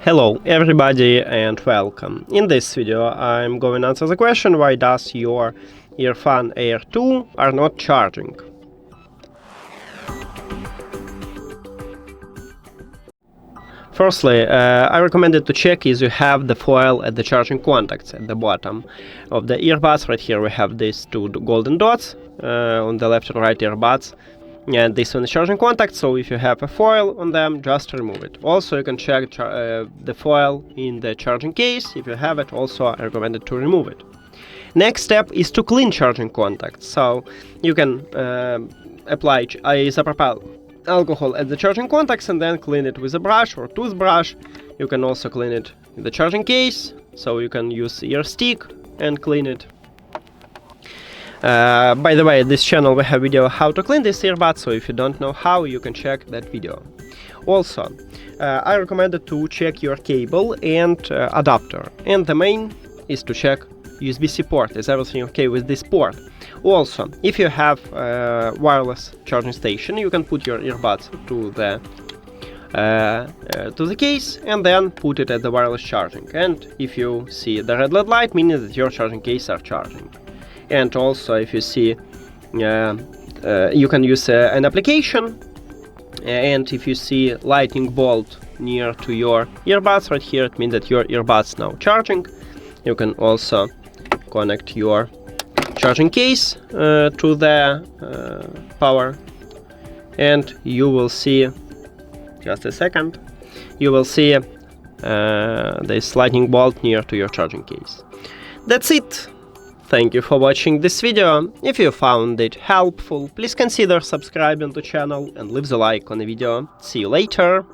Hello everybody and welcome. In this video I'm going to answer the question why does your EARFUN Air 2 are not charging. Firstly, I recommend to check if you have the foil at the charging contacts at the bottom of the earbuds. Right here we have these two golden dots on the left and right earbuds. And this one is charging contact, so if you have a foil on them, just remove it. Also, you can check the foil in the charging case. If you have it, also I recommend it to remove it. Next step is to clean charging contacts. So you can apply isopropyl alcohol at the charging contacts and then clean it with a brush or toothbrush. You can also clean it in the charging case, so you can use ear stick and clean it. By the way, this channel we have video how to clean this earbud, so if you don't know how, you can check that video. Also, I recommend to check your cable and adapter, and the main is to check USB-C port. Is everything okay with this port? Also, if you have wireless charging station, you can put your earbuds to the case and then put it at the wireless charging. And if you see the red LED light, meaning that your charging case are charging. And also, if you see, you can use an application, and if you see lightning bolt near to your earbuds right here, it means that your earbuds now charging. You can also connect your charging case to the power, and you will see, just a second, you will see this lightning bolt near to your charging case. That's it. Thank you for watching this video. If you found it helpful, please consider subscribing to the channel and leave the like on the video. See you later!